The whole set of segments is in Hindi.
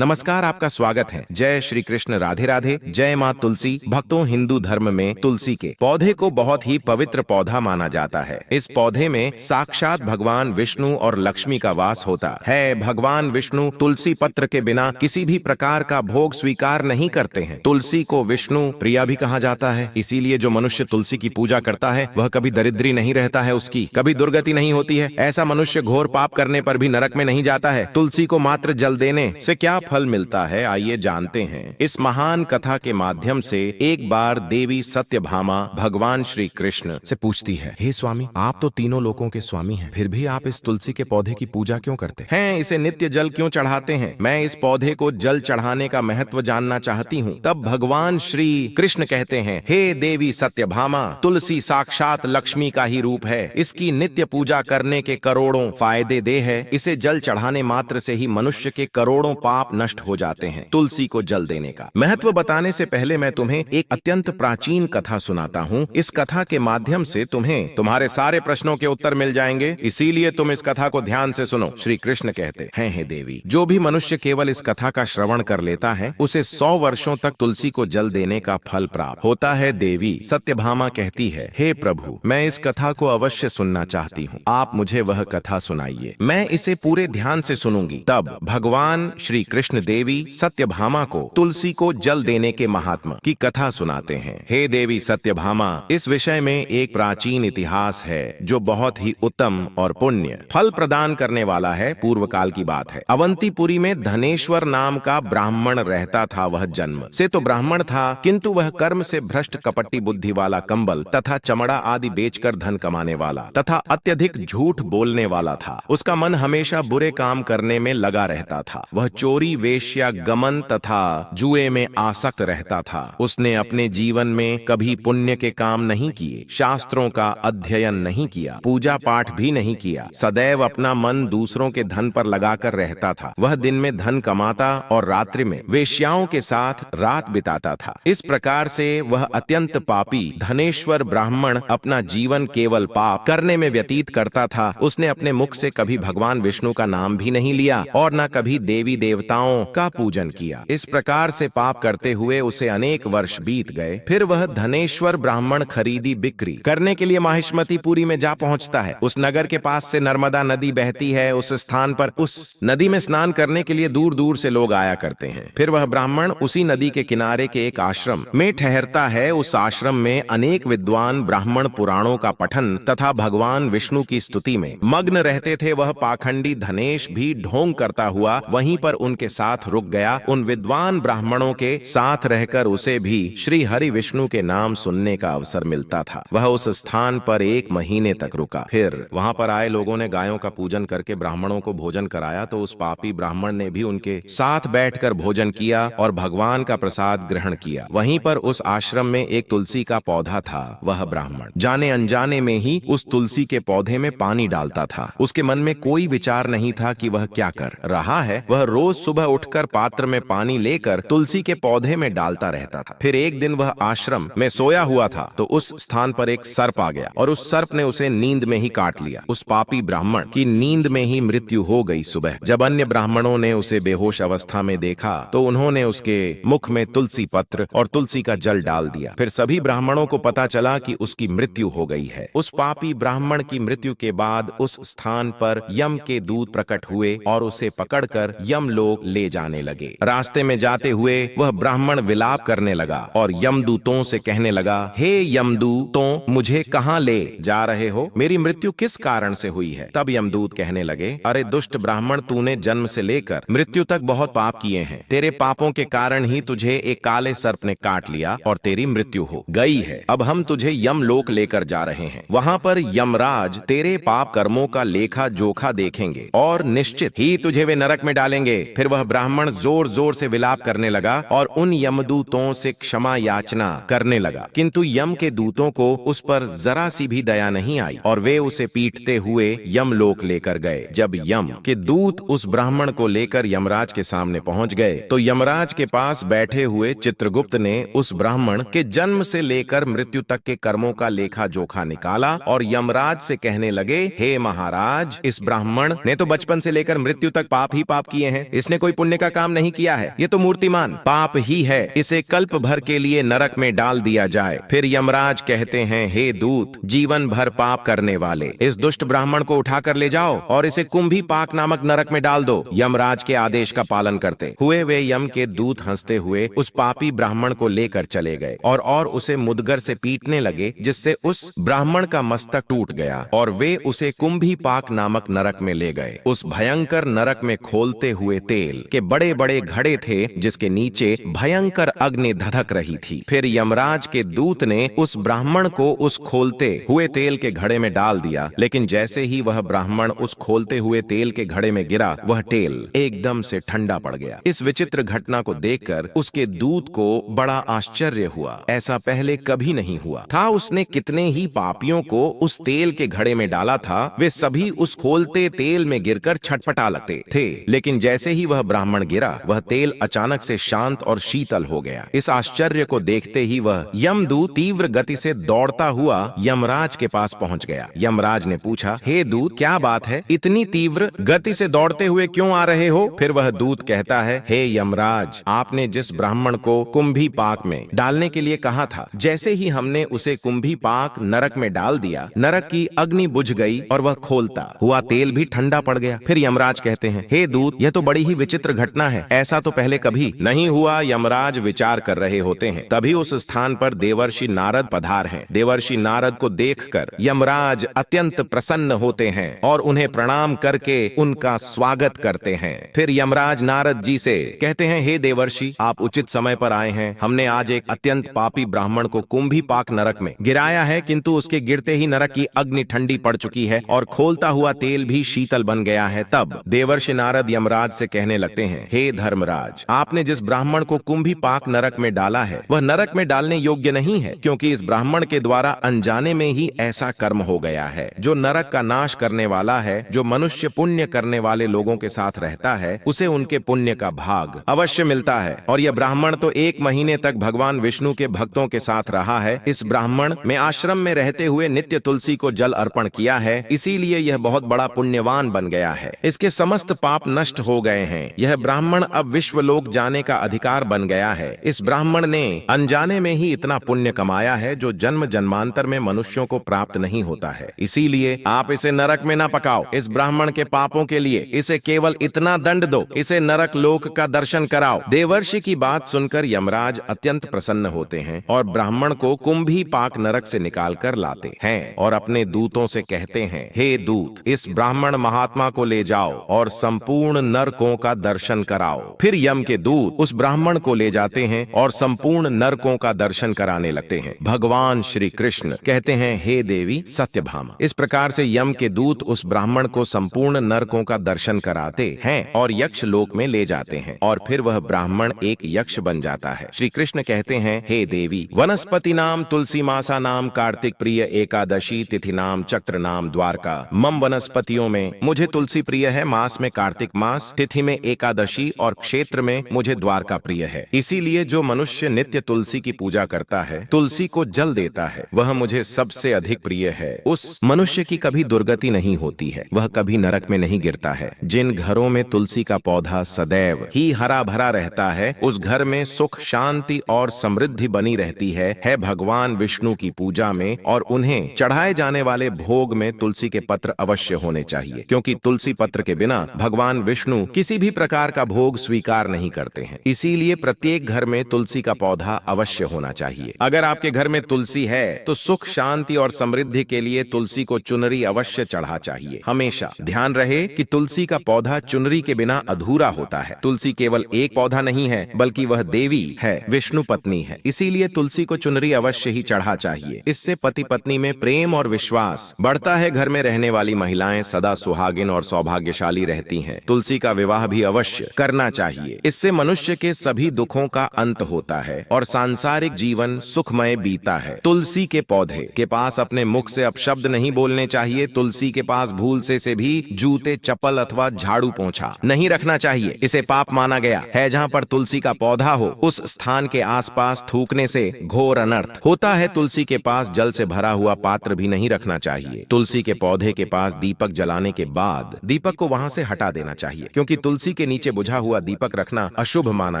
नमस्कार, आपका स्वागत है। जय श्री कृष्ण, राधे राधे, जय माँ तुलसी। भक्तों, हिंदू धर्म में तुलसी के पौधे को बहुत ही पवित्र पौधा माना जाता है। इस पौधे में साक्षात भगवान विष्णु और लक्ष्मी का वास होता है। भगवान विष्णु तुलसी पत्र के बिना किसी भी प्रकार का भोग स्वीकार नहीं करते हैं। तुलसी को विष्णु प्रिया भी कहा जाता है। इसीलिए जो मनुष्य तुलसी की पूजा करता है वह कभी दरिद्री नहीं रहता है, उसकी कभी दुर्गति नहीं होती है। ऐसा मनुष्य घोर पाप करने पर भी नरक में नहीं जाता है। तुलसी को मात्र जल देने से क्या फल मिलता है, आइए जानते हैं। इस महान कथा के माध्यम से एक बार देवी सत्यभामा भगवान श्री कृष्ण से पूछती है, हे स्वामी, आप तो तीनों लोकों के स्वामी हैं, फिर भी आप इस तुलसी के पौधे की पूजा क्यों करते हैं? इसे नित्य जल क्यों चढ़ाते हैं? मैं इस पौधे को जल चढ़ाने का महत्व जानना चाहती हूँ। तब भगवान श्री कृष्ण कहते हैं, हे देवी सत्यभामा, तुलसी साक्षात लक्ष्मी का ही रूप है। इसकी नित्य पूजा करने के करोड़ों फायदे दे है। इसे जल चढ़ाने मात्र से ही मनुष्य के करोड़ों पाप नष्ट हो जाते हैं। तुलसी को जल देने का महत्व बताने से पहले मैं तुम्हें एक अत्यंत प्राचीन कथा सुनाता हूँ। इस कथा के माध्यम से तुम्हें तुम्हारे सारे प्रश्नों के उत्तर मिल जाएंगे, इसीलिए तुम इस कथा को ध्यान से सुनो। श्री कृष्ण कहते हैं, हे देवी, जो भी मनुष्य केवल इस कथा का श्रवण कर लेता है उसे 100 वर्षों तक तुलसी को जल देने का फल प्राप्त होता है। देवी सत्यभामा कहती है, हे प्रभु, मैं इस कथा को अवश्य सुनना चाहती हूँ। आप मुझे वह कथा सुनाइए, मैं इसे पूरे ध्यान से सुनूंगी। तब भगवान श्री कृष्ण देवी सत्यभामा को तुलसी को जल देने के महात्मा की कथा सुनाते हैं। हे देवी सत्यभामा, इस विषय में एक प्राचीन इतिहास है जो बहुत ही उत्तम और पुण्य फल प्रदान करने वाला है। पूर्व काल की बात है। अवंतीपुरी में धनेश्वर नाम का ब्राह्मण रहता था। वह जन्म से तो ब्राह्मण था, किंतु वह कर्म से भ्रष्ट कपटी बुद्धि वाला, कंबल तथा चमड़ा आदि बेचकर धन कमाने वाला तथा अत्यधिक झूठ बोलने वाला था। उसका मन हमेशा बुरे काम करने में लगा रहता था। वह चोरी, वेश्या गमन तथा जुए में आसक्त रहता था। उसने अपने जीवन में कभी पुण्य के काम नहीं किए, शास्त्रों का अध्ययन नहीं किया, पूजा पाठ भी नहीं किया। सदैव अपना मन दूसरों के धन पर लगाकर रहता था। वह दिन में धन कमाता और रात्रि में वेश्याओं के साथ रात बिताता था। इस प्रकार से वह अत्यंत पापी धनेश्वर ब्राह्मण अपना जीवन केवल पाप करने में व्यतीत करता था। उसने अपने मुख से कभी भगवान विष्णु का नाम भी नहीं लिया और न कभी देवी देवताओं का पूजन किया। इस प्रकार से पाप करते हुए उसे अनेक वर्ष बीत गए। फिर वह धनेश्वर ब्राह्मण खरीदी बिक्री करने के लिए माहिष्मतीपुरी में जा पहुंचता है। उस नगर के पास से नर्मदा नदी बहती है। उस स्थान पर उस नदी में स्नान करने के लिए दूर दूर से लोग आया करते हैं। फिर वह ब्राह्मण उसी नदी के किनारे के एक आश्रम में ठहरता है। उस आश्रम में अनेक विद्वान ब्राह्मण पुराणों का पठन तथा भगवान विष्णु की स्तुति में मग्न रहते थे। वह पाखंडी धनेश भी ढोंग करता हुआ वहीं पर उनके साथ रुक गया। उन विद्वान ब्राह्मणों के साथ रहकर उसे भी श्री हरि विष्णु के नाम सुनने का अवसर मिलता था। वह उस स्थान पर 1 महीने तक रुका। फिर वहां पर आए लोगों ने गायों का पूजन करके ब्राह्मणों को भोजन कराया, तो उस पापी ब्राह्मण ने भी उनके साथ बैठकर भोजन किया और भगवान का प्रसाद ग्रहण किया। वहीं पर उस आश्रम में एक तुलसी का पौधा था। वह ब्राह्मण जाने अनजाने में ही उस तुलसी के पौधे में पानी डालता था। उसके मन में कोई विचार नहीं था कि वह क्या कर रहा है। वह रोज सुबह उठकर पात्र में पानी लेकर तुलसी के पौधे में डालता रहता था। फिर एक दिन वह आश्रम में सोया हुआ था तो उस स्थान पर एक सर्प आ गया और उस सर्प ने उसे नींद में ही काट लिया। उस पापी ब्राह्मण की नींद में ही मृत्यु हो गई। सुबह जब अन्य ब्राह्मणों ने उसे बेहोश अवस्था में देखा तो उन्होंने उसके मुख में तुलसी पत्र और तुलसी का जल डाल दिया। फिर सभी ब्राह्मणों को पता चला कि उसकी मृत्यु हो गई है। उस पापी ब्राह्मण की मृत्यु के बाद उस स्थान पर यम के दूत प्रकट हुए और उसे पकड़कर यमलोक ले जाने लगे। रास्ते में जाते हुए वह ब्राह्मण विलाप करने लगा और यमदूतों से कहने लगा, हे यमदूतों, मुझे कहाँ ले जा रहे हो? मेरी मृत्यु किस कारण से हुई है? तब यमदूत कहने लगे, अरे दुष्ट ब्राह्मण, तूने जन्म से लेकर मृत्यु तक बहुत पाप किए हैं। तेरे पापों के कारण ही तुझे एक काले सर्प ने काट लिया और तेरी मृत्यु हो गई है। अब हम तुझे यमलोक लेकर जा रहे हैं। वहां पर यमराज तेरे पाप कर्मों का लेखा जोखा देखेंगे और निश्चित ही तुझे वे नरक में डालेंगे। फिर वह ब्राह्मण जोर जोर से विलाप करने लगा और उन यमदूतों से क्षमा याचना करने लगा, किंतु यम के दूतों को उस पर जरा सी भी दया नहीं आई और वे उसे पीटते हुए यमलोक लेकर गए। जब यम के दूत उस ब्राह्मण को लेकर यमराज के सामने पहुंच गए तो यमराज के पास बैठे हुए चित्रगुप्त ने उस ब्राह्मण के जन्म से लेकर मृत्यु तक के कर्मों का लेखा जोखा निकाला और यमराज से कहने लगे, हे महाराज, इस ब्राह्मण ने तो बचपन से लेकर मृत्यु तक पाप ही पाप किए हैं। इसने कोई कोई पुण्य का काम नहीं किया है, ये तो मूर्तिमान पाप ही है, इसे कल्प भर के लिए नरक में डाल दिया जाए। फिर यमराज कहते हैं, हे दूत, जीवन भर पाप करने वाले इस दुष्ट ब्राह्मण को उठाकर ले जाओ और इसे कुंभी पाक नामक नरक में डाल दो। यमराज के आदेश का पालन करते हुए वे यम के दूत हंसते हुए उस पापी ब्राह्मण को लेकर चले गए और उसे मुदगर से पीटने लगे, जिससे उस ब्राह्मण का मस्तक टूट गया और वे उसे कुंभी पाक नामक नरक में ले गए। उस भयंकर नरक में खोलते हुए तेल के बड़े बड़े घड़े थे, जिसके नीचे भयंकर अग्नि धधक रही थी। फिर यमराज के दूत ने उस ब्राह्मण को उस खोलते हुए तेल के घड़े में डाल दिया, लेकिन जैसे ही वह ब्राह्मण उस खोलते हुए तेल के घड़े में गिरा, वह तेल एकदम से ठंडा पड़ गया। इस विचित्र घटना को देखकर उसके दूत को बड़ा आश्चर्य हुआ, ऐसा पहले कभी नहीं हुआ था। उसने कितने ही पापियों को उस तेल के घड़े में डाला था, वे सभी उस खोलते तेल में गिरकर छटपटा लगते थे, लेकिन जैसे ही वह ब्राह्मण गिरा, वह तेल अचानक से शांत और शीतल हो गया। इस आश्चर्य को देखते ही वह यमदूत तीव्र गति से दौड़ता हुआ यमराज के पास पहुंच गया। यमराज ने पूछा, हे दूत, क्या बात है, इतनी तीव्र गति से दौड़ते हुए क्यों आ रहे हो? फिर वह दूत कहता है, हे यमराज, आपने जिस ब्राह्मण को कुंभी पाक में डालने के लिए कहा था, जैसे ही हमने उसे कुंभी पाक नरक में डाल दिया, नरक की अग्नि बुझ गई और वह खोलता हुआ तेल भी ठंडा पड़ गया। फिर यमराज कहते हैं, हे दूत, यह तो बड़ी ही विचित्र घटना है, ऐसा तो पहले कभी नहीं हुआ। यमराज विचार कर रहे होते हैं, तभी उस स्थान पर देवर्षि नारद पधार हैं। देवर्षि नारद को देखकर यमराज अत्यंत प्रसन्न होते हैं और उन्हें प्रणाम करके उनका स्वागत करते हैं। फिर यमराज नारद जी से कहते हैं, हे देवर्षि, आप उचित समय पर आए हैं। हमने आज एक अत्यंत पापी ब्राह्मण को कुंभी पाक नरक में गिराया है, किंतु उसके गिरते ही नरक की अग्नि ठंडी पड़ चुकी है और खोलता हुआ तेल भी शीतल बन गया है। तब देवर्षि नारद यमराज से कहने लगते हैं, हे धर्मराज, आपने जिस ब्राह्मण को कुंभी पाक नरक में डाला है, वह नरक में डालने योग्य नहीं है, क्योंकि इस ब्राह्मण के द्वारा अनजाने में ही ऐसा कर्म हो गया है जो नरक का नाश करने वाला है। जो मनुष्य पुण्य करने वाले लोगों के साथ रहता है, उसे उनके पुण्य का भाग अवश्य मिलता है, और यह ब्राह्मण तो 1 महीने तक भगवान विष्णु के भक्तों के साथ रहा है। इस ब्राह्मण में आश्रम में रहते हुए नित्य तुलसी को जल अर्पण किया है, इसीलिए यह बहुत बड़ा पुण्यवान बन गया है। इसके समस्त पाप नष्ट हो गए हैं। यह ब्राह्मण अब विश्वलोक जाने का अधिकार बन गया है। इस ब्राह्मण ने अनजाने में ही इतना पुण्य कमाया है जो जन्म जन्मांतर में मनुष्यों को प्राप्त नहीं होता है। इसीलिए आप इसे नरक में न पकाओ। इस ब्राह्मण के पापों के लिए इसे केवल इतना दंड दो, इसे नरक लोक का दर्शन कराओ। देवर्षि की बात सुनकर यमराज अत्यंत प्रसन्न होते हैं और ब्राह्मण को कुंभी पाक नरक से निकाल कर लाते हैं और अपने दूतों से कहते हैं, हे दूत, इस ब्राह्मण महात्मा को ले जाओ और संपूर्ण नरकों का दर्शन कराओ। फिर यम के दूत उस ब्राह्मण को ले जाते हैं और संपूर्ण नरकों का दर्शन कराने लगते हैं। भगवान श्री कृष्ण कहते हैं, हे देवी सत्यभामा। इस प्रकार से यम के दूत उस ब्राह्मण को संपूर्ण नरकों का दर्शन कराते हैं और यक्ष लोक में ले जाते हैं और फिर वह ब्राह्मण एक यक्ष बन जाता है। श्री कृष्ण कहते हैं, हे देवी, वनस्पति नाम तुलसी मासा नाम कार्तिक प्रिय एकादशी तिथि नाम चक्र नाम द्वारका। मम वनस्पतियों में मुझे तुलसी प्रिय है, मास में कार्तिक मास, तिथि में एकादशी और क्षेत्र में मुझे द्वारका प्रिय है। इसीलिए जो मनुष्य नित्य तुलसी की पूजा करता है, तुलसी को जल देता है, वह मुझे सबसे अधिक प्रिय है। उस मनुष्य की कभी दुर्गति नहीं होती है, वह कभी नरक में नहीं गिरता है। जिन घरों में तुलसी का पौधा सदैव ही हरा भरा रहता है, उस घर में सुख शांति और समृद्धि बनी रहती है भगवान विष्णु की पूजा में और उन्हें चढ़ाए जाने वाले भोग में तुलसी के पत्र अवश्य होने चाहिए, क्योंकि तुलसी पत्र के बिना भगवान विष्णु किसी भी प्रकार का भोग स्वीकार नहीं करते हैं। इसीलिए प्रत्येक घर में तुलसी का पौधा अवश्य होना चाहिए। अगर आपके घर में तुलसी है तो सुख शांति और समृद्धि के लिए तुलसी को चुनरी अवश्य चढ़ा चाहिए। हमेशा ध्यान रहे कि तुलसी का पौधा चुनरी के बिना अधूरा होता है। तुलसी केवल एक पौधा नहीं है, बल्कि वह देवी है, विष्णु पत्नी है। इसीलिए तुलसी को चुनरी अवश्य ही चढ़ा चाहिए। इससे पति पत्नी में प्रेम और विश्वास बढ़ता है। घर में रहने वाली महिलाएं सदा सुहागिन और सौभाग्यशाली रहती हैं। तुलसी का विवाह भी अवश्य करना चाहिए। इससे मनुष्य के सभी दुखों का अंत होता है और सांसारिक जीवन सुखमय बीता है। तुलसी के पौधे के पास अपने मुख से अपशब्द नहीं बोलने चाहिए। तुलसी के पास भूल से भी जूते चप्पल अथवा झाड़ू पोंछा नहीं रखना चाहिए। इसे पाप माना गया है। जहाँ पर तुलसी का पौधा हो, उस स्थान के आसपास थूकने से घोर अनर्थ होता है। तुलसी के पास जल से भरा हुआ पात्र भी नहीं रखना चाहिए। तुलसी के पौधे के पास दीपक जलाने के बाद दीपक को वहां से हटा देना चाहिए, क्योंकि तुलसी तुलसी के नीचे बुझा हुआ दीपक रखना अशुभ माना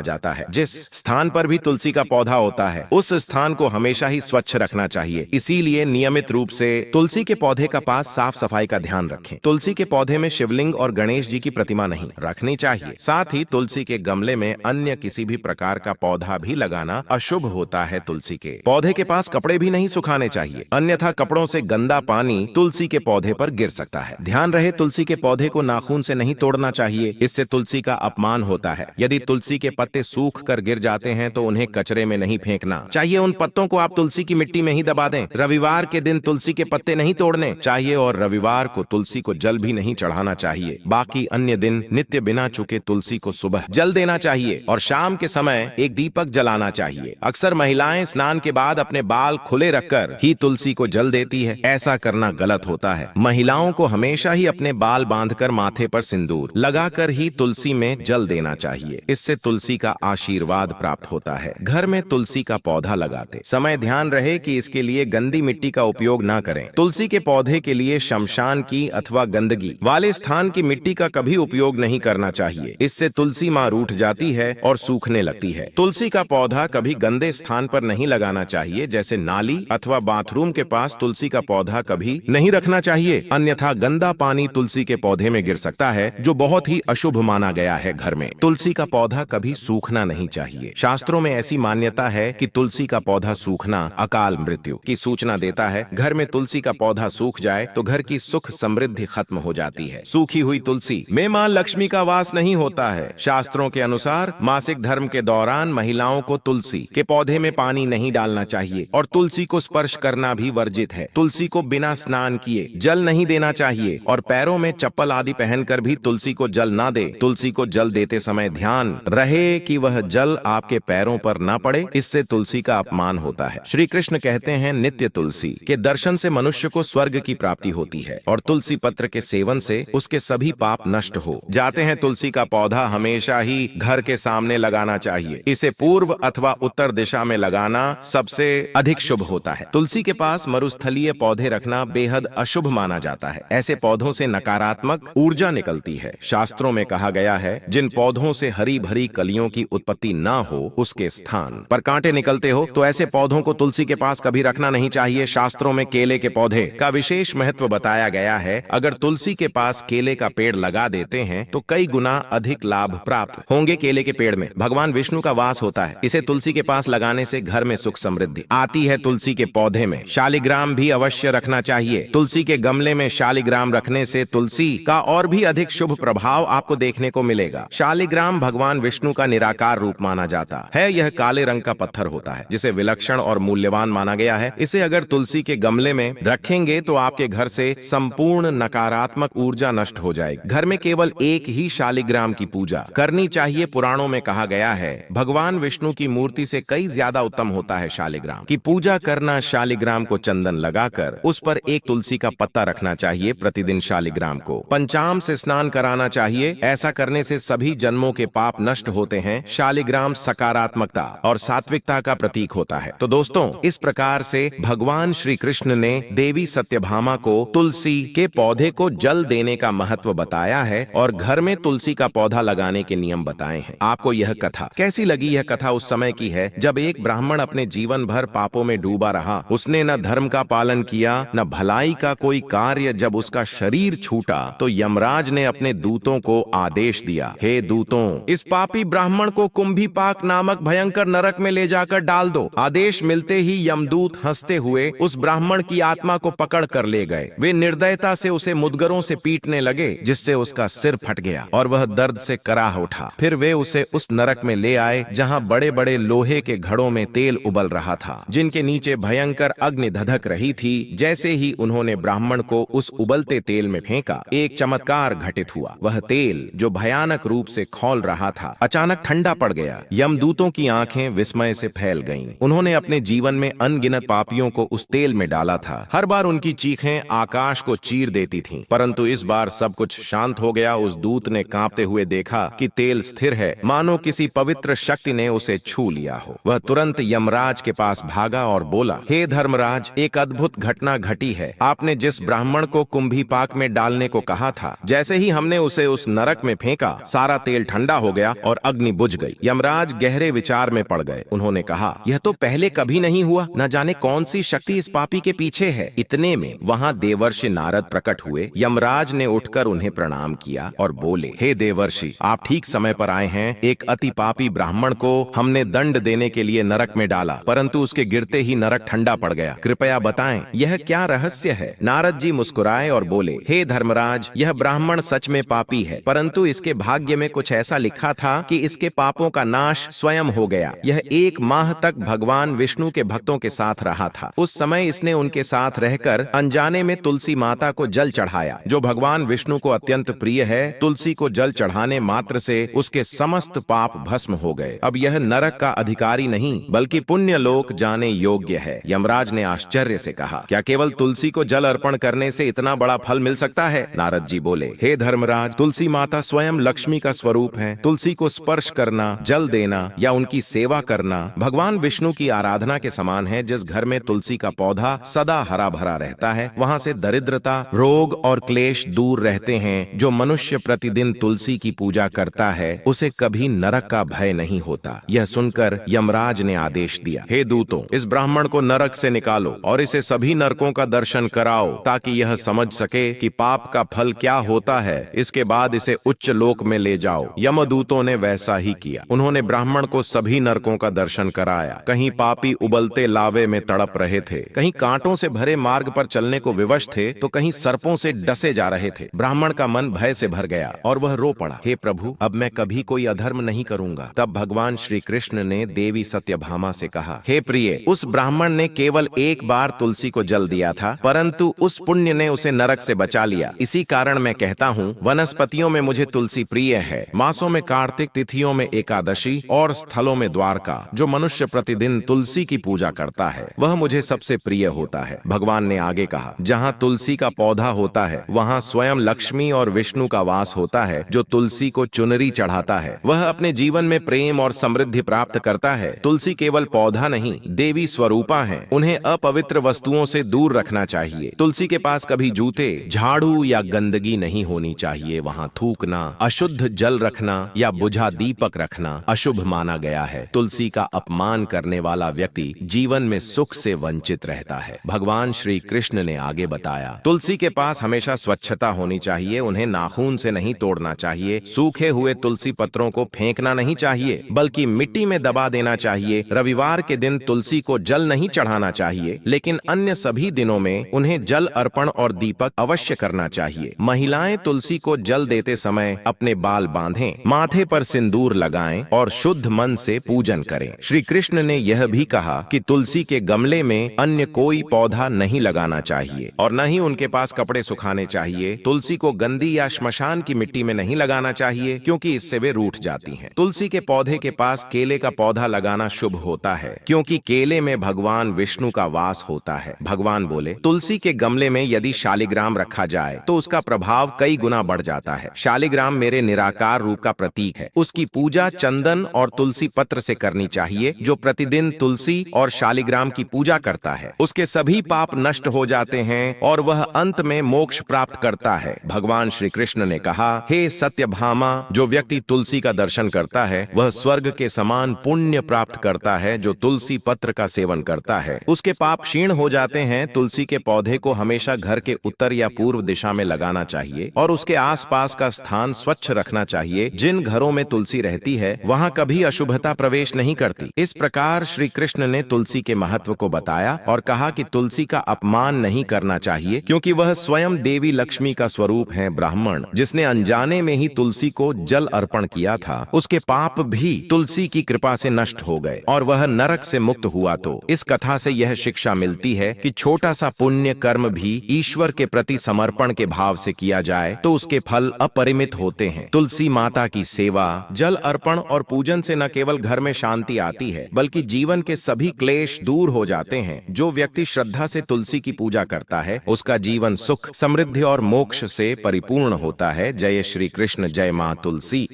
जाता है। जिस स्थान पर भी तुलसी का पौधा होता है उस स्थान को हमेशा ही स्वच्छ रखना चाहिए। इसीलिए नियमित रूप से तुलसी के पौधे का पास साफ सफाई का ध्यान रखें। तुलसी के पौधे में शिवलिंग और गणेश जी की प्रतिमा नहीं रखनी चाहिए। साथ ही तुलसी के गमले में अन्य किसी भी प्रकार का पौधा भी लगाना अशुभ होता है। तुलसी के पौधे के पास कपड़े भी नहीं सुखाने चाहिए, अन्यथा कपड़ों से गंदा पानी तुलसी के पौधे पर गिर सकता है। ध्यान रहे, तुलसी के पौधे को नाखून से नहीं तोड़ना चाहिए, इससे तुलसी का अपमान होता है। यदि तुलसी के पत्ते सूख कर गिर जाते हैं तो उन्हें कचरे में नहीं फेंकना चाहिए, उन पत्तों को आप तुलसी की मिट्टी में ही दबा दें। रविवार के दिन तुलसी के पत्ते नहीं तोड़ने चाहिए और रविवार को तुलसी को जल भी नहीं चढ़ाना चाहिए। बाकी अन्य दिन नित्य बिना चुके तुलसी को सुबह जल देना चाहिए और शाम के समय एक दीपक जलाना चाहिए। अक्सर महिलाएं स्नान के बाद अपने बाल खुले रखकर ही तुलसी को जल देती है, ऐसा करना गलत होता है। महिलाओं को हमेशा ही अपने बाल बांधकर माथे पर सिंदूर लगाकर ही तुलसी में जल देना चाहिए, इससे तुलसी का आशीर्वाद प्राप्त होता है। घर में तुलसी का पौधा लगाते समय ध्यान रहे कि इसके लिए गंदी मिट्टी का उपयोग न करें। तुलसी के पौधे के लिए शमशान की अथवा गंदगी वाले स्थान की मिट्टी का कभी उपयोग नहीं करना चाहिए, इससे तुलसी मां रूठ जाती है और सूखने लगती है। तुलसी का पौधा कभी गंदे स्थान पर नहीं लगाना चाहिए, जैसे नाली अथवा बाथरूम के पास तुलसी का पौधा कभी नहीं रखना चाहिए, अन्यथा गंदा पानी तुलसी के पौधे में गिर सकता है, जो बहुत ही अशुभ माना गया है। घर में तुलसी का पौधा कभी सूखना नहीं चाहिए। शास्त्रों में ऐसी मान्यता है कि तुलसी का पौधा सूखना अकाल मृत्यु की सूचना देता है। घर में तुलसी का पौधा सूख जाए तो घर की सुख समृद्धि खत्म हो जाती है। सूखी हुई तुलसी में मां लक्ष्मी का वास नहीं होता है। शास्त्रों के अनुसार मासिक धर्म के दौरान महिलाओं को तुलसी के पौधे में पानी नहीं डालना चाहिए और तुलसी को स्पर्श करना भी वर्जित है। तुलसी को बिना स्नान किए जल नहीं देना चाहिए और पैरों में चप्पल आदि पहनकर भी तुलसी को जल ना दे। तुलसी को जल देते समय ध्यान रहे कि वह जल आपके पैरों पर ना पड़े, इससे तुलसी का अपमान होता है। श्री कृष्ण कहते हैं, नित्य तुलसी के दर्शन से मनुष्य को स्वर्ग की प्राप्ति होती है और तुलसी पत्र के सेवन से उसके सभी पाप नष्ट हो जाते हैं। तुलसी का पौधा हमेशा ही घर के सामने लगाना चाहिए। इसे पूर्व अथवा उत्तर दिशा में लगाना सबसे अधिक शुभ होता है। तुलसी के पास मरुस्थलीय पौधे रखना बेहद अशुभ माना जाता है। ऐसे पौधों से नकारात्मक ऊर्जा निकलती है। शास्त्रों में कहा गया है, जिन पौधों से हरी भरी कलियों की उत्पत्ति ना हो उसके स्थान पर कांटे निकलते हो तो ऐसे पौधों को तुलसी के पास कभी रखना नहीं चाहिए। शास्त्रों में केले के पौधे का विशेष महत्व बताया गया है। अगर तुलसी के पास केले का पेड़ लगा देते हैं तो कई गुना अधिक लाभ प्राप्त होंगे। केले के पेड़ में भगवान विष्णु का वास होता है, इसे तुलसी के पास लगाने से घर में सुख समृद्धि आती है। तुलसी के पौधे में शालिग्राम भी अवश्य रखना चाहिए। तुलसी के गमले में शालिग्राम रखने से तुलसी का और भी अधिक शुभ प्रभाव आपको देखने को मिलेगा। शालिग्राम भगवान विष्णु का निराकार रूप माना जाता है। यह काले रंग का पत्थर होता है जिसे विलक्षण और मूल्यवान माना गया है। इसे अगर तुलसी के गमले में रखेंगे तो आपके घर से संपूर्ण नकारात्मक ऊर्जा नष्ट हो जाएगी। घर में केवल एक ही शालिग्राम की पूजा करनी चाहिए। पुराणों में कहा गया है, भगवान विष्णु की मूर्ति से कई ज्यादा उत्तम होता है शालिग्राम की पूजा करना। शालिग्राम को चंदन लगाकर उस पर एक तुलसी का पत्ता रखना चाहिए। प्रतिदिन शालिग्राम को पंचामृत से स्नान कराना चाहिए। ऐसा करने से सभी जन्मों के पाप नष्ट होते हैं। शालिग्राम सकारात्मकता और सात्विकता का प्रतीक होता है। तो दोस्तों, इस प्रकार से भगवान श्री कृष्ण ने देवी सत्यभामा को तुलसी के पौधे को जल देने का महत्व बताया है और घर में तुलसी का पौधा लगाने के नियम बताए हैं। आपको यह कथा कैसी लगी? यह कथा उस समय की है जब एक ब्राह्मण अपने जीवन भर पापों में डूबा रहा। उसने न धर्म का पालन किया न भलाई का कोई कार्य। जब उसका शरीर छूटा तो यमराज ने अपने दूतों को आदेश दिया, हे दूतों, इस पापी ब्राह्मण को कुंभीपाक नामक भयंकर नरक में ले जाकर डाल दो। आदेश मिलते ही यमदूत हंसते हुए उस ब्राह्मण की आत्मा को पकड़ कर ले गए। वे निर्दयता से उसे मुद्गरों से पीटने लगे, जिससे उसका सिर फट गया और वह दर्द से कराह उठा। फिर वे उसे उस नरक में ले आए जहां बड़े बड़े लोहे के घड़ों में तेल उबल रहा था, जिनके नीचे भयंकर अग्नि धधक रही थी। जैसे ही उन्होंने ब्राह्मण को उस उबलते तेल में फेंका, एक चमत्कार घटित हुआ। वह तेल जो भयानक रूप से खौल रहा था, अचानक ठंडा पड़ गया। यमदूतों की आंखें विस्मय से फैल गईं। उन्होंने अपने जीवन में अनगिनत पापियों को उस तेल में डाला था। हर बार उनकी चीखें आकाश को चीर देती थीं, परंतु इस बार सब कुछ शांत हो गया। उस दूत ने कांपते हुए देखा कि तेल स्थिर है, मानो किसी पवित्र शक्ति ने उसे छू लिया हो। वह तुरंत यमराज के पास भागा और बोला, हे धर्मराज, एक अद्भुत घटना घटी है। आपने जिस ब्राह्मण को कुंभीपाक में डालने को कहा था, जैसे ही हमने उसे उस नरक में फेंका, सारा तेल ठंडा हो गया और अग्नि बुझ गई। यमराज गहरे विचार में पड़ गए। उन्होंने कहा, यह तो पहले कभी नहीं हुआ, न जाने कौन सी शक्ति इस पापी के पीछे है। इतने में वहां देवर्षि नारद प्रकट हुए। यमराज ने उठकर उन्हें प्रणाम किया और बोले, हे देवर्षि, आप ठीक समय पर आए हैं। एक अति पापी ब्राह्मण को हमने दंड देने के लिए नरक में डाला, परंतु उसके गिरते ही नरक ठंडा पड़ गया। कृपया बताएं, यह क्या रहस्य है? नारद जी मुस्कुराए और बोले, हे धर्मराज, यह ब्राह्मण सच में पापी है, परंतु इसके भाग्य में कुछ ऐसा लिखा था कि इसके पापों का नाश स्वयं हो गया। यह 1 माह तक भगवान विष्णु के भक्तों के साथ रहा था। उस समय इसने उनके साथ रहकर अनजाने में तुलसी माता को जल चढ़ाया, जो भगवान विष्णु को अत्यंत प्रिय है। तुलसी को जल चढ़ाने मात्र से उसके समस्त पाप भस्म हो गए। अब यह नरक का अधिकारी नहीं, बल्कि पुण्य लोक जाने योग्य है। यमराज ने आश्चर्य से कहा, क्या केवल तुलसी को जल अर्पण करने से इतना बड़ा फल मिल सकता है? नारद जी बोले, हे धर्मराज, तुलसी माता स्वयं लक्ष्मी का स्वरूप है। तुलसी को स्पर्श करना, जल देना या उनकी सेवा करना भगवान विष्णु की आराधना के समान है। जिस घर में तुलसी का पौधा सदा हरा भरा रहता है, वहां से दरिद्रता, रोग और क्लेश दूर रहते हैं। जो मनुष्य प्रतिदिन तुलसी की पूजा करता है, उसे कभी नरक का भय नहीं होता। यह सुनकर यमराज ने आदेश दिया, हे दूतों, इस ब्राह्मण को नरक से निकालो और इसे सभी नरकों का दर्शन कराओ, ताकि यह समझ सके कि पाप का फल क्या होता है। इसके बाद इसे उच्च लोक में ले जाओ। यमदूतों ने वैसा ही किया। उन्होंने ब्राह्मण को सभी नरकों का दर्शन कराया। कहीं पापी उबलते लावे में तड़प रहे थे, कहीं कांटों से भरे मार्ग पर चलने को विवश थे, तो कहीं सर्पों से डसे जा रहे थे। ब्राह्मण का मन भय से भर गया और वह रो पड़ा, हे प्रभु, अब मैं कभी कोई अधर्म नहीं करूंगा। तब भगवान श्री कृष्ण ने देवी सत्यभामा से कहा, हे प्रिय, उस ब्राह्मण ने केवल एक बार तुलसी को जल दिया था, परंतु उस पुण्य ने उसे नरक से बचा लिया। इसी कारण मैं कहता हूँ, वनस्पतियों में मुझे तुलसी प्रिय है। मासों में कार्तिक, तिथियों में एकादशी और स्थलों में द्वारका। जो मनुष्य प्रतिदिन तुलसी की पूजा करता है, वह मुझे सबसे प्रिय होता है। भगवान ने आगे कहा, जहाँ तुलसी का पौधा होता है, वहाँ स्वयं लक्ष्मी और विष्णु का वास होता है। जो तुलसी को चुनरी चढ़ाता है, वह अपने जीवन में प्रेम और समृद्धि प्राप्त करता है। तुलसी केवल पौधा नहीं, देवी स्वरूपा है। उन्हें अपवित्र वस्तुओं से दूर रखना चाहिए। तुलसी के पास कभी जूते, झाड़ू या गंदगी नहीं होनी चाहिए। वहाँ थूकना, अशुद्ध जल रखना या बुझा दीपक रखना अशुभ माना गया है। तुलसी का अपमान करने वाला व्यक्ति जीवन में सुख से वंचित रहता है। भगवान श्री कृष्ण ने आगे बताया, तुलसी के पास हमेशा स्वच्छता होनी चाहिए। उन्हें नाखून से नहीं तोड़ना चाहिए। सूखे हुए तुलसी पत्रों को फेंकना नहीं चाहिए, बल्कि मिट्टी में दबा देना चाहिए। रविवार के दिन तुलसी को जल नहीं चढ़ाना चाहिए, लेकिन अन्य सभी दिनों में उन्हें जल अर्पण और दीपक अवश्य करना चाहिए। महिलाएं तुलसी को जल देते समय अपने बाल बांधें, माथे पर सिंदूर लगाएं और शुद्ध मन से पूजन करें। श्री कृष्ण ने यह भी कहा कि तुलसी के गमले में अन्य कोई पौधा नहीं लगाना चाहिए और न ही उनके पास कपड़े सुखाने चाहिए। तुलसी को गंदी या श्मशान की मिट्टी में नहीं लगाना चाहिए, क्योंकि इससे वे रूठ जाती हैं। तुलसी के पौधे के पास केले का पौधा लगाना शुभ होता है, क्योंकि केले में भगवान विष्णु का वास होता है। भगवान बोले, तुलसी के गमले में यदि शालिग्राम रखा जाए तो उसका प्रभाव कई गुना बढ़ जाता है। शालिग्राम मेरे निराकार रूप का प्रतीक है। उसकी पूजा चंदन और तुलसी पत्र से करनी चाहिए। जो प्रतिदिन तुलसी और शालिग्राम की पूजा करता है, उसके सभी पाप नष्ट हो जाते हैं और वह अंत में मोक्ष प्राप्त करता है। भगवान श्री कृष्ण ने कहा, हे सत्यभामा, जो व्यक्ति तुलसी का दर्शन करता है, वह स्वर्ग के समान पुण्य प्राप्त करता है। जो तुलसी पत्र का सेवन करता है, उसके पाप क्षीण हो जाते हैं। तुलसी के पौधे को हमेशा घर के उत्तर या पूर्व दिशा में लगाना चाहिए और उसके आसपास का स्थान स्वच्छ रखना चाहिए। जिन घरों में तुलसी रहती है, वहां कभी अशुभता प्रवेश नहीं करती। इस प्रकार श्री कृष्ण ने तुलसी के महत्व को बताया और कहा कि तुलसी का अपमान नहीं करना चाहिए, क्योंकि वह स्वयं देवी लक्ष्मी का स्वरूप है। ब्राह्मण जिसने अनजाने में ही तुलसी को जल अर्पण किया था, उसके पाप भी तुलसी की कृपा से नष्ट हो गए और वह नरक से मुक्त हुआ। तो इस कथा से यह शिक्षा मिलती है कि छोटा सा पुण्य कर्म भी ईश्वर के प्रति समर्पण के भाव से किया जाए तो उसके फल अपरिमित होते हैं। तुलसी माता की सेवा, जल अर्पण और पूजन से न केवल घर में शांति आती है, बल्कि जीवन के सभी क्लेश दूर हो जाते हैं। जो व्यक्ति श्रद्धा से तुलसी की पूजा करता है, उसका जीवन सुख, समृद्धि और मोक्ष से परिपूर्ण होता है। जय श्री कृष्ण, जय मां तुलसी।